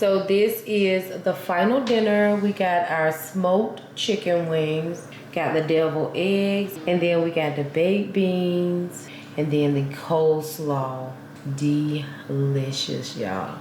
So this is the final dinner. We got our smoked chicken wings, got the deviled eggs, and then we got the baked beans, and then the coleslaw. Delicious, y'all.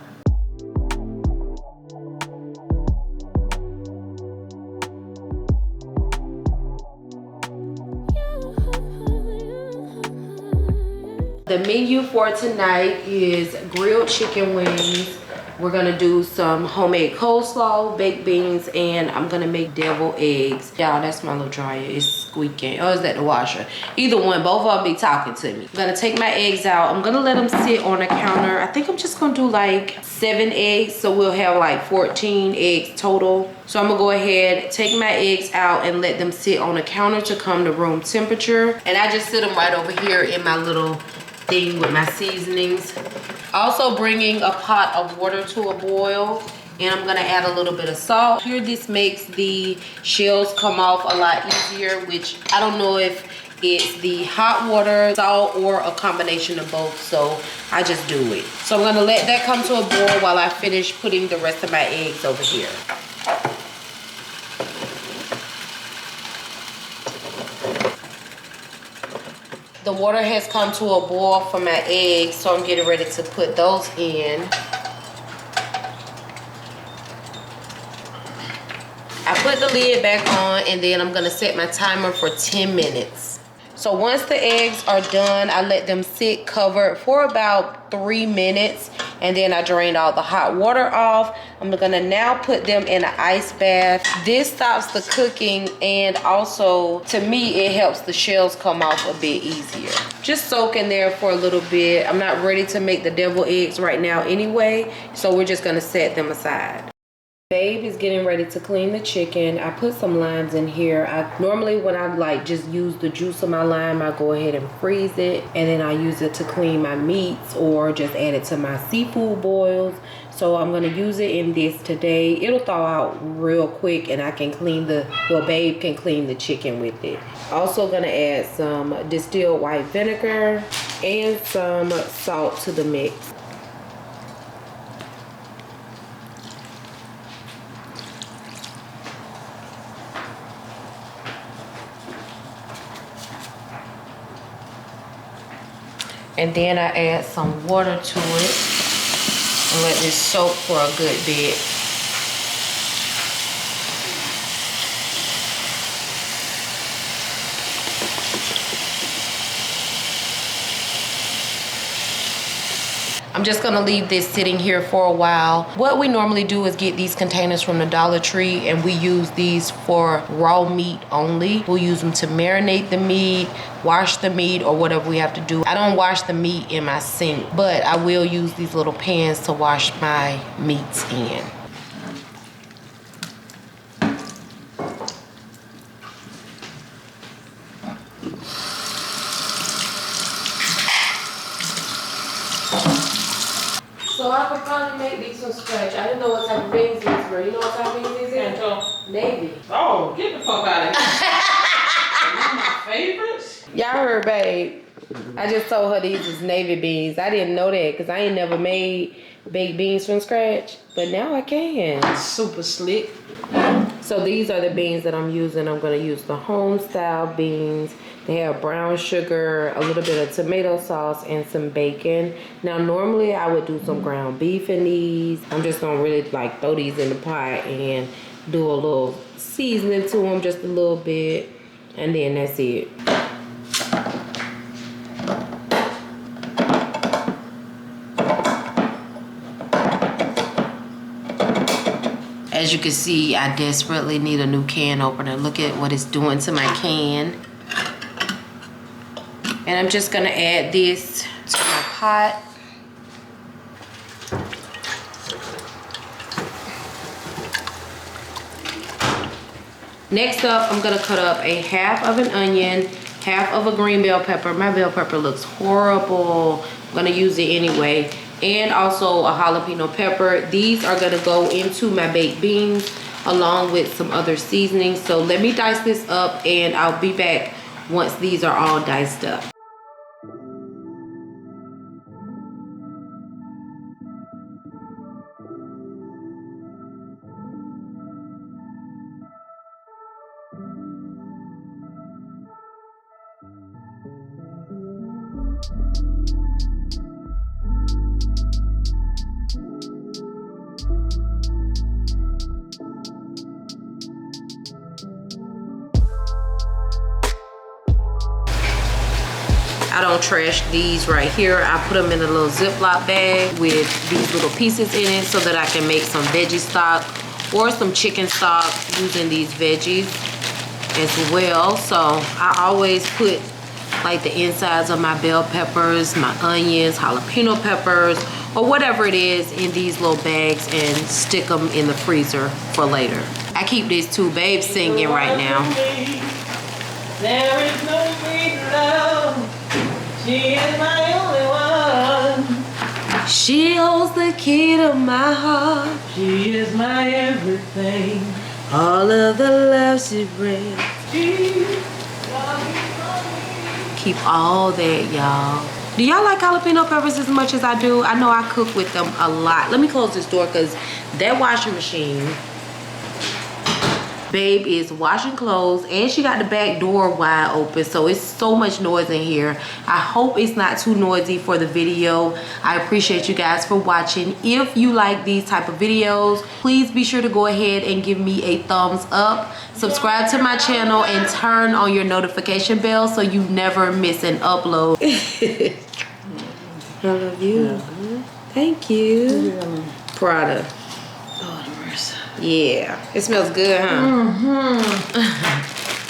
The menu for tonight is grilled chicken wings. We're gonna do some homemade coleslaw, baked beans, and I'm gonna make deviled eggs. Y'all, that's my little dryer. It's squeaking. Oh, is that the washer? Either one, both of them be talking to me. I'm gonna take my eggs out. I'm gonna let them sit on the counter. I think I'm just gonna do like 7 eggs, so we'll have like 14 eggs total. So I'm gonna go ahead, take my eggs out and let them sit on the counter to come to room temperature. And I just sit them right over here in my little thing with my seasonings. Also bringing a pot of water to a boil, and I'm gonna add a little bit of salt. Here, this makes the shells come off a lot easier, which I don't know if it's the hot water, salt, or a combination of both, so I just do it. So I'm gonna let that come to a boil while I finish putting the rest of my eggs over here. The water has come to a boil for my eggs, so I'm getting ready to put those in. I put the lid back on, and then I'm gonna set my timer for 10 minutes. So once the eggs are done, I let them sit covered for about 3 minutes, and then I drained all the hot water off. I'm gonna now put them in an ice bath. This stops the cooking, and also, to me, it helps the shells come off a bit easier. Just soak in there for a little bit. I'm not ready to make the deviled eggs right now anyway, so we're just gonna set them aside. Babe is getting ready to clean the chicken. I put some limes in here. Normally when I like just use the juice of my lime, I go ahead and freeze it, and then I use it to clean my meats or just add it to my seafood boils. So I'm gonna use it in this today. It'll thaw out real quick, and I can clean Babe can clean the chicken with it. Also gonna add some distilled white vinegar and some salt to the mix. And then I add some water to it and let this soak for a good bit. I'm just gonna leave this sitting here for a while. What we normally do is get these containers from the Dollar Tree, and we use these for raw meat only. We'll use them to marinate the meat, wash the meat, or whatever we have to do. I don't wash the meat in my sink, but I will use these little pans to wash my meats in. So I could probably make these from scratch. I didn't know what type of beans these were. You know what type of beans these are? Navy. Oh, get the fuck out of here. One of my favorites. Y'all heard, babe. I just told her these is navy beans. I didn't know that because I ain't never made baked beans from scratch. But now I can. Super slick. So these are the beans that I'm using. I'm going to use the home style beans. They have brown sugar, a little bit of tomato sauce, and some bacon. Now normally I would do some ground beef in these. I'm just going to really like throw these in the pot and do a little seasoning to them, just a little bit, and then that's it. As you can see, I desperately need a new can opener. Look at what it's doing to my can. And I'm just gonna add this to my pot. Next up, I'm gonna cut up a half of an onion, half of a green bell pepper. My bell pepper looks horrible. I'm gonna use it anyway. And also a jalapeno pepper. These are gonna go into my baked beans along with some other seasonings. So let me dice this up, and I'll be back once these are all diced up. I don't trash these right here. I put them in a little Ziploc bag with these little pieces in it so that I can make some veggie stock or some chicken stock using these veggies as well. So I always put like the insides of my bell peppers, my onions, jalapeno peppers, or whatever it is in these little bags and stick them in the freezer for later. I keep these two babes singing right now. There is no great love. She is my only one. She holds the key to my heart. She is my everything. All of the love she brings. Keep all that, y'all. Do y'all like jalapeno peppers as much as I do? I know I cook with them a lot. Let me close this door because that washing machine, babe is washing clothes and she got the back door wide open, so it's so much noise in here. I hope it's not too noisy for the video. I appreciate you guys for watching. If you like these type of videos, please be sure to go ahead and give me a thumbs up, subscribe to my channel, and turn on your notification bell so you never miss an upload. I love you. Yeah. Thank you. Prada. Yeah, it smells good, huh?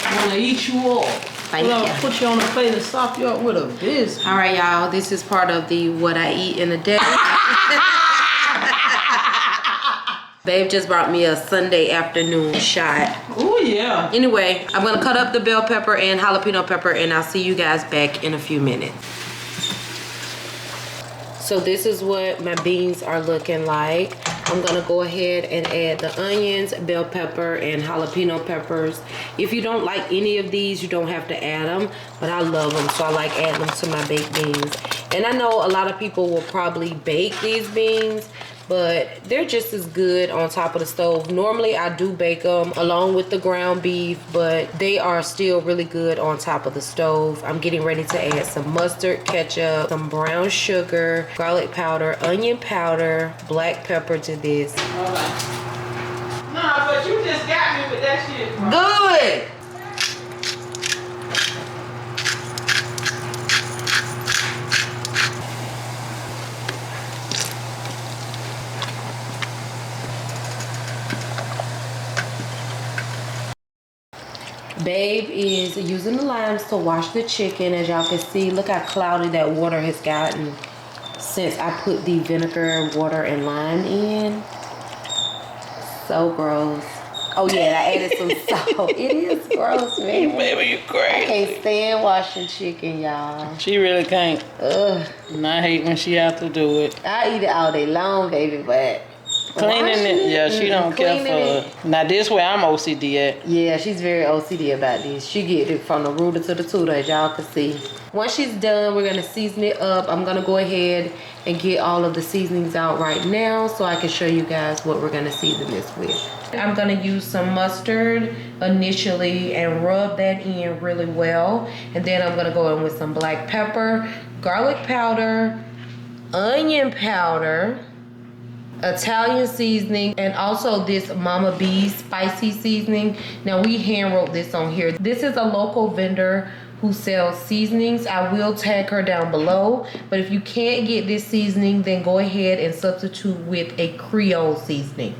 I wanna eat you all. Thank you. Put you on a plate and stop you up with a biscuit. All right, y'all. This is part of the what I eat in a day. Babe just brought me a Sunday afternoon shot. Oh yeah. Anyway, I'm gonna cut up the bell pepper and jalapeno pepper, and I'll see you guys back in a few minutes. So this is what my beans are looking like. I'm gonna go ahead and add the onions, bell pepper, and jalapeno peppers. If you don't like any of these, you don't have to add them, but I love them, so I like adding them to my baked beans. And I know a lot of people will probably bake these beans, but they're just as good on top of the stove. Normally I do bake them along with the ground beef, but they are still really good on top of the stove. I'm getting ready to add some mustard, ketchup, some brown sugar, garlic powder, onion powder, black pepper to this. Nah, but you just got me with that shit, bro. Good! Babe is using the limes to wash the chicken. As y'all can see, look how cloudy that water has gotten since I put the vinegar, water, and lime in. So gross. Oh yeah, I added some salt. It is gross, man. Baby, you crazy. I can't stand washing chicken, y'all. She really can't. Ugh. And I hate when she have to do it. I eat it all day long, baby, but Cleaning it, yeah, she don't care for it. Now this way I'm OCD at. Yeah, she's very OCD about this. She get it from the rooter to the tutor, as y'all can see. Once she's done, we're gonna season it up. I'm gonna go ahead and get all of the seasonings out right now so I can show you guys what we're gonna season this with. I'm gonna use some mustard initially and rub that in really well. And then I'm gonna go in with some black pepper, garlic powder, onion powder, Italian seasoning, and also this Mama B's spicy seasoning. Now we hand wrote this on here. This is a local vendor who sells seasonings. I will tag her down below, but if you can't get this seasoning, then go ahead and substitute with a Creole seasoning.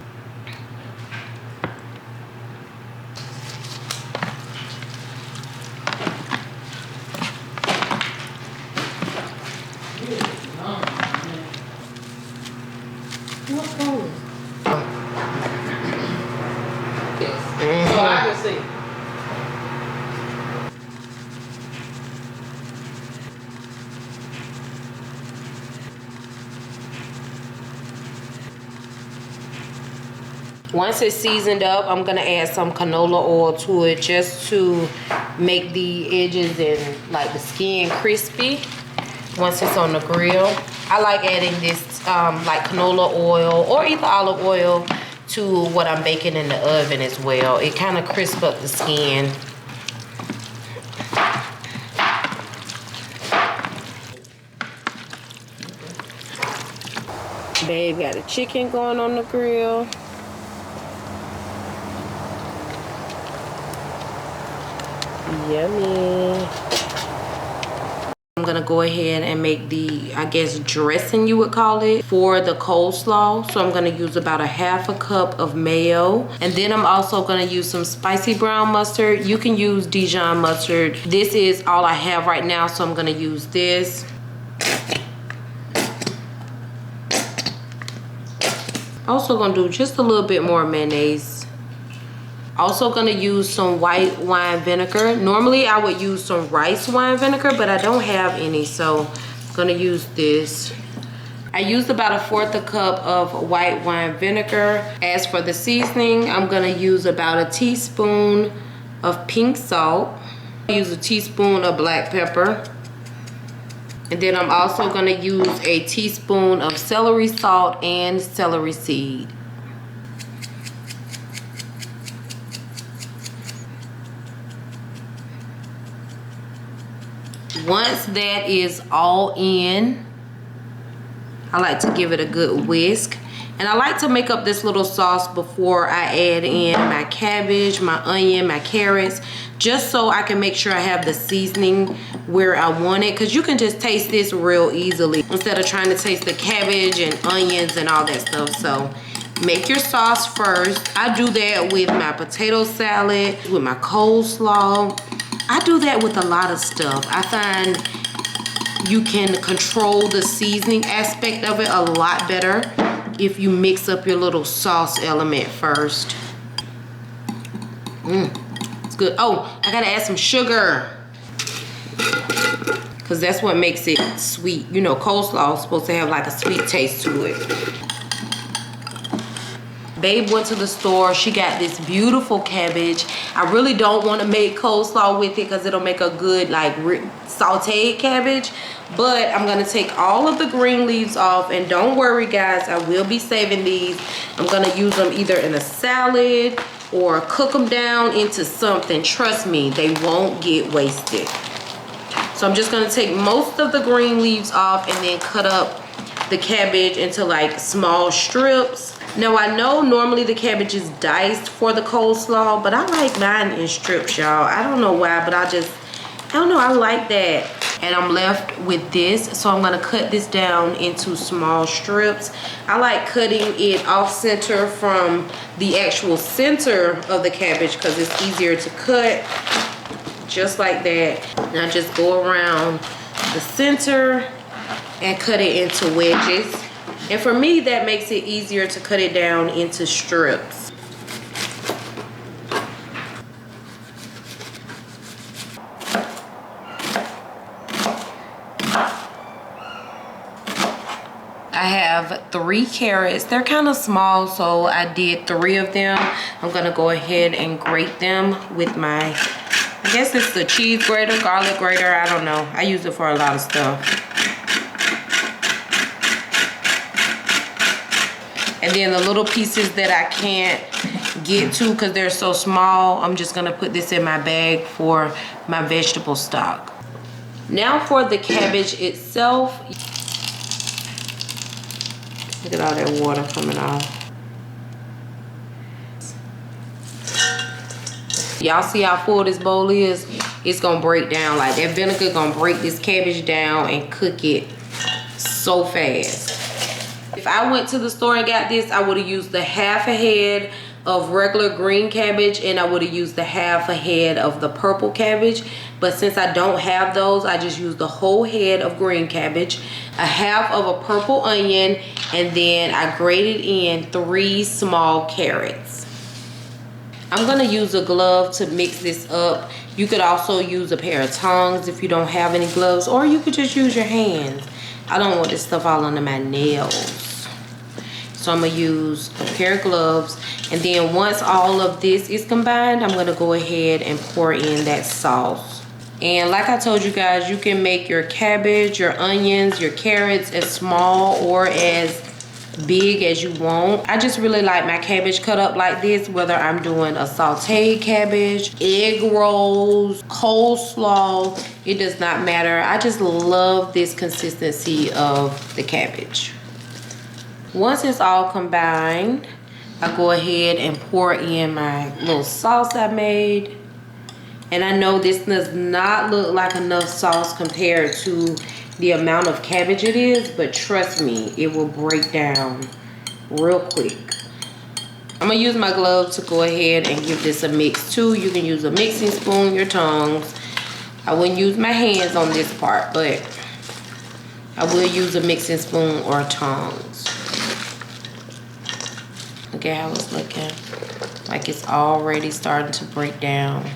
So I can see. Once it's seasoned up, I'm gonna add some canola oil to it just to make the edges and like the skin crispy once it's on the grill. I like adding this like canola oil or either olive oil to what I'm baking in the oven as well. It kind of crisps up the skin. Babe got a chicken going on the grill. Yummy. I'm gonna go ahead and make the, I guess, dressing you would call it, for the coleslaw. So I'm gonna use about a half a cup of mayo. And then I'm also gonna use some spicy brown mustard. You can use Dijon mustard. This is all I have right now, so I'm gonna use this. Also gonna do just a little bit more mayonnaise. Also gonna use some white wine vinegar. Normally I would use some rice wine vinegar, but I don't have any, so I'm gonna use this. I used about 1/4 cup of white wine vinegar. As for the seasoning, I'm gonna use about a teaspoon of pink salt. I use a teaspoon of black pepper. And then I'm also gonna use a teaspoon of celery salt and celery seed. Once that is all in, I like to give it a good whisk. And I like to make up this little sauce before I add in my cabbage, my onion, my carrots, just so I can make sure I have the seasoning where I want it. Because you can just taste this real easily instead of trying to taste the cabbage and onions and all that stuff. So make your sauce first. I do that with my potato salad, with my coleslaw. I do that with a lot of stuff. I find you can control the seasoning aspect of it a lot better if you mix up your little sauce element first. It's good. Oh, I gotta add some sugar, because that's what makes it sweet. You know, coleslaw is supposed to have like a sweet taste to it. Babe went to the store. She got this beautiful cabbage. I really don't want to make coleslaw with it because it'll make a good like sauteed cabbage. But I'm going to take all of the green leaves off. And don't worry guys, I will be saving these. I'm going to use them either in a salad or cook them down into something. Trust me, they won't get wasted. So I'm just going to take most of the green leaves off and then cut up the cabbage into like small strips. Now I know normally the cabbage is diced for the coleslaw, but I like mine in strips, y'all. I don't know why, but I don't know, I like that. And I'm left with this, so I'm gonna cut this down into small strips. I like cutting it off center from the actual center of the cabbage because it's easier to cut, just like that. Now just go around the center and cut it into wedges. And for me, that makes it easier to cut it down into strips. I have 3 carrots. They're kind of small, so I did 3 of them. I'm gonna go ahead and grate them with my, I guess it's the cheese grater, garlic grater, I don't know. I use it for a lot of stuff. And then the little pieces that I can't get to because they're so small, I'm just gonna put this in my bag for my vegetable stock. Now for the cabbage itself. Look at all that water coming off. Y'all see how full this bowl is? It's gonna break down. Like that vinegar gonna break this cabbage down and cook it so fast. If I went to the store and got this, I would have used the half a head of regular green cabbage and I would have used the half a head of the purple cabbage. But since I don't have those, I just used the whole head of green cabbage, a half of a purple onion, and then I grated in 3 small carrots. I'm gonna use a glove to mix this up. You could also use a pair of tongs if you don't have any gloves, or you could just use your hands. I don't want this stuff all under my nails. So I'm gonna use a pair of gloves, and then once all of this is combined, I'm gonna go ahead and pour in that sauce. And like I told you guys, you can make your cabbage, your onions, your carrots as small or as big as you want. I just really like my cabbage cut up like this, whether I'm doing a sauteed cabbage, egg rolls, coleslaw, it does not matter. I just love this consistency of the cabbage. Once it's all combined, I go ahead and pour in my little sauce I made. And I know this does not look like enough sauce compared to the amount of cabbage it is, but trust me, it will break down real quick. I'm gonna use my gloves to go ahead and give this a mix too. You can use a mixing spoon, your tongs. I wouldn't use my hands on this part, but I will use a mixing spoon or tongs. Look at how it's looking. Like it's already starting to break down.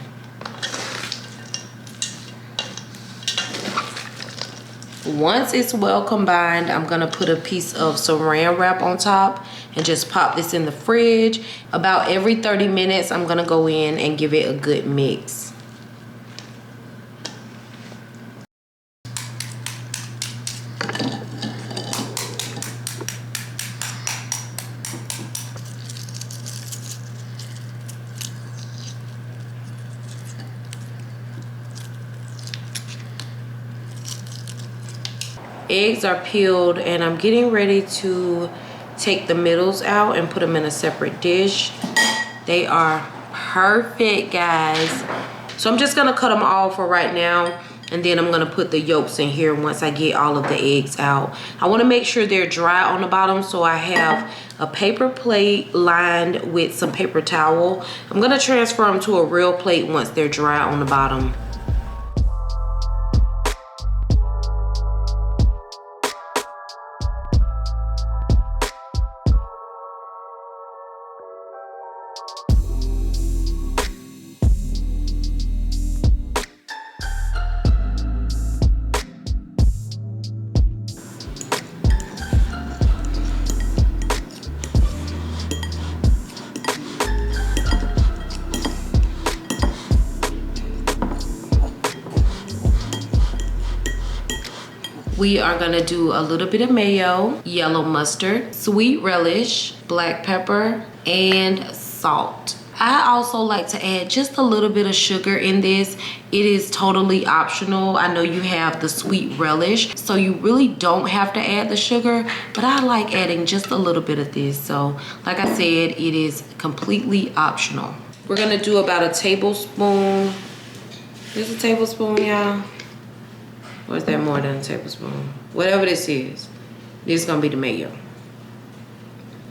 Once it's well combined, I'm gonna put a piece of saran wrap on top and just pop this in the fridge. About every 30 minutes, I'm gonna go in and give it a good mix. Eggs are peeled and I'm getting ready to take the middles out and put them in a separate dish. They are perfect, guys. So I'm just gonna cut them all for right now, and then I'm gonna put the yolks in here once I get all of the eggs out. I wanna make sure they're dry on the bottom, so I have a paper plate lined with some paper towel. I'm gonna transfer them to a real plate once they're dry on the bottom. We are gonna do a little bit of mayo, yellow mustard, sweet relish, black pepper, and salt. I also like to add just a little bit of sugar in this. It is totally optional. I know you have the sweet relish, so you really don't have to add the sugar, but I like adding just a little bit of this. So like I said, it is completely optional. We're gonna do about a tablespoon. Is a tablespoon, y'all? Or is that more than a tablespoon? Whatever this is gonna be the mayo.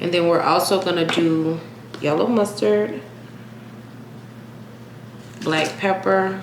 And then we're also gonna do yellow mustard, black pepper.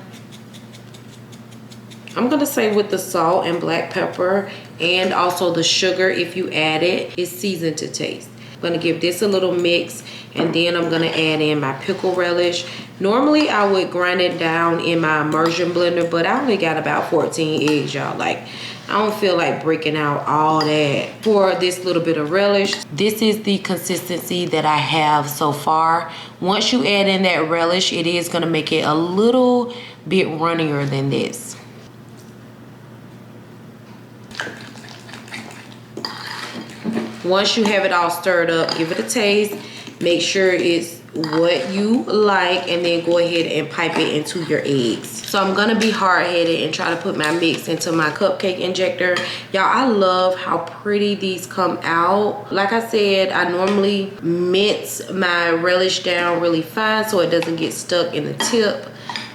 I'm gonna say with the salt and black pepper and also the sugar, if you add it, it's seasoned to taste. I'm gonna give this a little mix, and then I'm gonna add in my pickle relish. Normally I would grind it down in my immersion blender, but I only got about 14 eggs, y'all. Like, I don't feel like breaking out all that for this little bit of relish. This is the consistency that I have so far. Once you add in that relish, it is gonna make it a little bit runnier than this. Once you have it all stirred up, give it a taste. Make sure it's what you like, and then go ahead and pipe it into your eggs. So I'm gonna be hard-headed and try to put my mix into my cupcake injector. Y'all, I love how pretty these come out. Like I said, I normally mince my relish down really fine so it doesn't get stuck in the tip.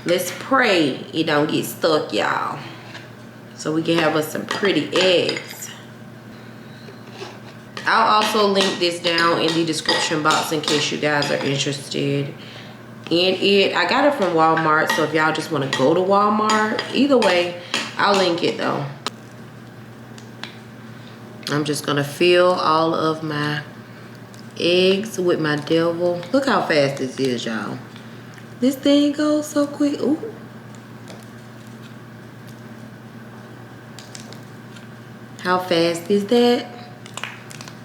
Let's pray it don't get stuck, y'all, so we can have us some pretty eggs. I'll also link this down in the description box in case you guys are interested in it. I got it from Walmart, so if y'all just want to go to Walmart, either way, I'll link it though. I'm just gonna fill all of my eggs with my devil. Look how fast this is, y'all. This thing goes so quick. Ooh. How fast is that?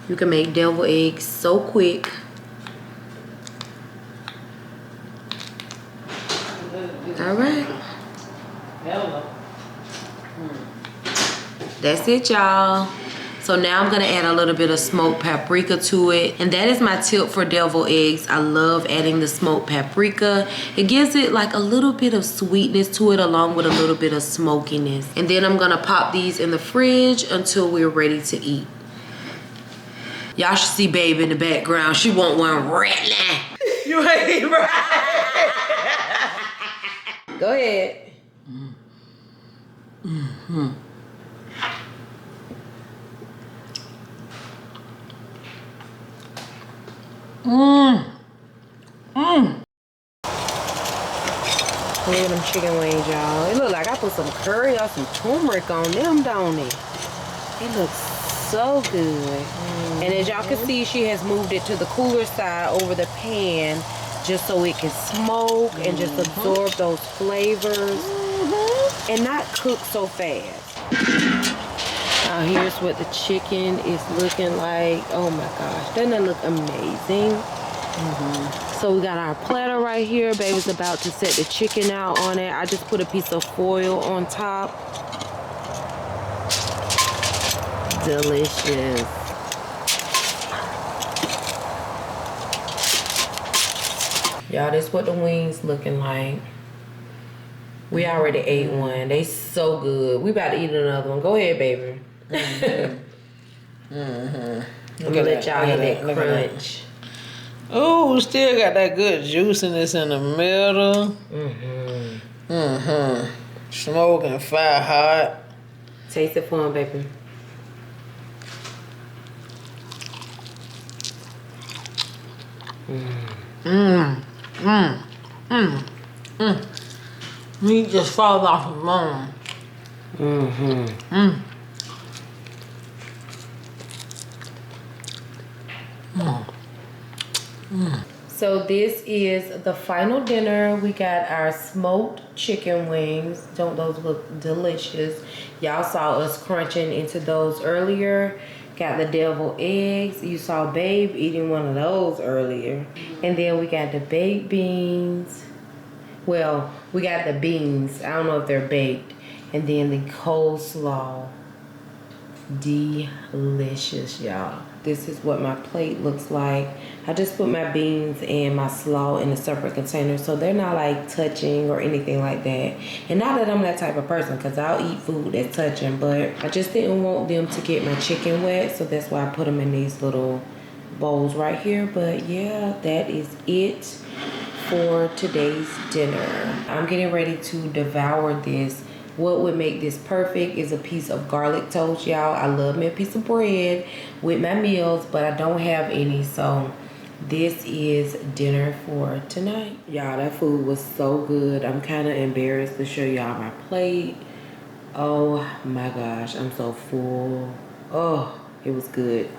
You can make devil eggs so quick. All right. That's it, y'all. So now I'm gonna add a little bit of smoked paprika to it. And that is my tip for devil eggs. I love adding the smoked paprika. It gives it like a little bit of sweetness to it along with a little bit of smokiness. And then I'm gonna pop these in the fridge until we're ready to eat. Y'all should see baby in the background. She want one right now. You ain't right. Go ahead. Mm-hmm. Look at them chicken wings, y'all. It look like I put some curry or some turmeric on them, don't it? It looks so good. And as y'all can see, she has moved it to the cooler side over the pan just so it can smoke and just absorb those flavors and not cook so fast. Now here's what the chicken is looking like. Oh my gosh, doesn't that look amazing? So we got our platter right here. Baby's about to set the chicken out on it. I just put a piece of foil on top. Delicious. Y'all, this what the wings looking like. We already ate one. They so good. We about to eat another one. Go ahead, baby. I'm gonna let y'all hit that crunch. Oh, still got that good juiciness in the middle. Smoking fire hot. Taste it for him, baby. Meat just falls off the bone. So this is the final dinner. We got our smoked chicken wings. Don't those look delicious? Y'all saw us crunching into those earlier. Got the deviled eggs. You saw Babe eating one of those earlier. And then we got the baked beans. Well, we got the beans. I don't know if they're baked. And then the coleslaw. Delicious, y'all. This is what my plate looks like. I just put my beans and my slaw in a separate container so they're not like touching or anything like that. And not that I'm that type of person, because I'll eat food that's touching, but I just didn't want them to get my chicken wet, so that's why I put them in these little bowls right here. But yeah, that is it for today's dinner. I'm getting ready to devour this. What would make this perfect is a piece of garlic toast, y'all. I love me a piece of bread with my meals, but I don't have any, so this is dinner for tonight. Y'all, that food was so good. I'm kind of embarrassed to show y'all my plate. Oh my gosh, I'm so full. Oh, it was good.